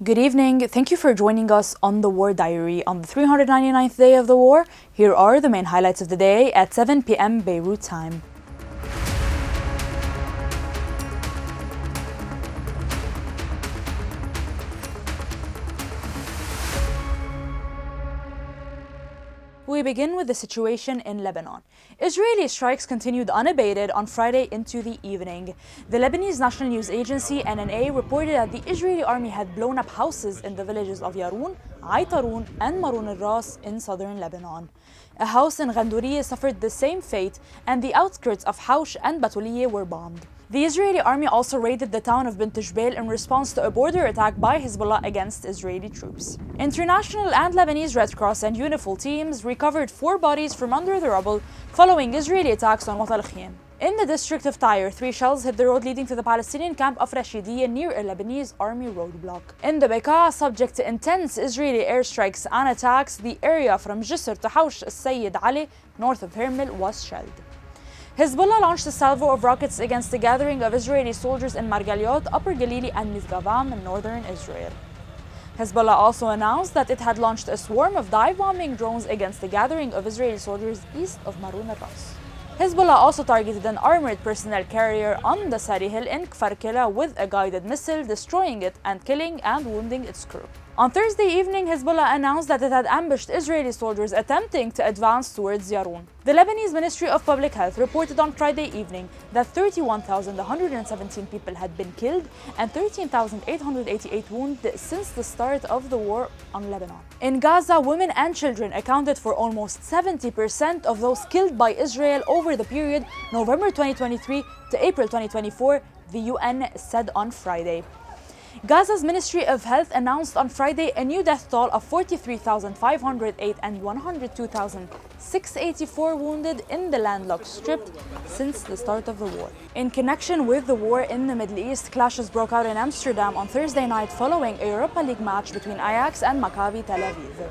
Good evening. Thank you for joining us on the War Diary. On the 399th day of the war, here are the main highlights of the day at 7 p.m. Beirut time. We begin with the situation in Lebanon. Israeli strikes continued unabated on Friday into the evening. The Lebanese National News Agency (NNA) reported that the Israeli army had blown up houses in the villages of Yarun, Aitarun, and Marun al-Ras in southern Lebanon. A house in Ghandouriye suffered the same fate, and the outskirts of Haush and Batuliye were bombed. The Israeli army also raided the town of Bint Jbeil in response to a border attack by Hezbollah against Israeli troops. International and Lebanese Red Cross and UNIFIL teams recovered 4 bodies from under the rubble following Israeli attacks on Wat al-Khiem. In the district of Tyre, 3 shells hit the road leading to the Palestinian camp of Rashidiyya near a Lebanese army roadblock. In the Bekaa, subject to intense Israeli airstrikes and attacks, the area from Jisr to Haush al-Sayyid Ali, north of Hermel, was shelled. Hezbollah launched a salvo of rockets against a gathering of Israeli soldiers in Margaliot, Upper Galilee, and Mizgavam in northern Israel. Hezbollah also announced that it had launched a swarm of dive-bombing drones against a gathering of Israeli soldiers east of Marun al-Ras. Hezbollah also targeted an armored personnel carrier on the Sari Hill in Kfar Kela with a guided missile, destroying it and killing and wounding its crew. On Thursday evening, Hezbollah announced that it had ambushed Israeli soldiers attempting to advance towards Yarun. The Lebanese Ministry of Public Health reported on Friday evening that 31,117 people had been killed and 13,888 wounded since the start of the war on Lebanon. In Gaza, women and children accounted for almost 70% of those killed by Israel over the period November 2023 to April 2024, the UN said on Friday. Gaza's Ministry of Health announced on Friday a new death toll of 43,508 and 102,684 wounded in the landlocked Strip since the start of the war. In connection with the war in the Middle East, clashes broke out in Amsterdam on Thursday night following a Europa League match between Ajax and Maccabi Tel Aviv.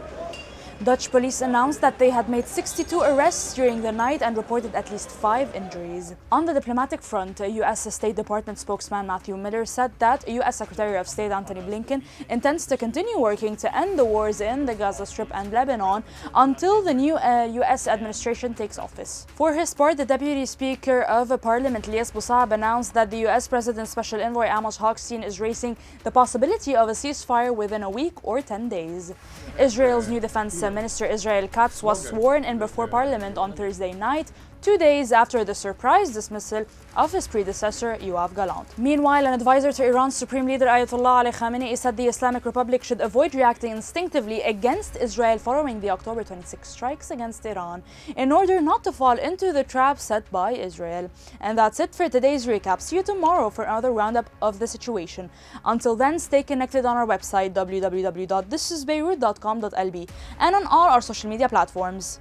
Dutch police announced that they had made 62 arrests during the night and reported at least 5 injuries. On the diplomatic front, U.S. State Department spokesman Matthew Miller said that U.S. Secretary of State Antony Blinken intends to continue working to end the wars in the Gaza Strip and Lebanon until the new U.S. administration takes office. For his part, the Deputy Speaker of Parliament, Elias Boussab, announced that the U.S. President's Special Envoy Amos Hochstein is raising the possibility of a ceasefire within a week or 10 days. Israel's new defense Minister Israel Katz was sworn in before Parliament on Thursday night, 2 days after the surprise dismissal of his predecessor, Yoav Gallant. Meanwhile, an advisor to Iran's Supreme Leader Ayatollah Ali Khamenei said the Islamic Republic should avoid reacting instinctively against Israel following the October 26 strikes against Iran in order not to fall into the trap set by Israel. And that's it for today's recap. See you tomorrow for another roundup of the situation. Until then, stay connected on our website www.thisisbeirut.com.lb and on all our social media platforms.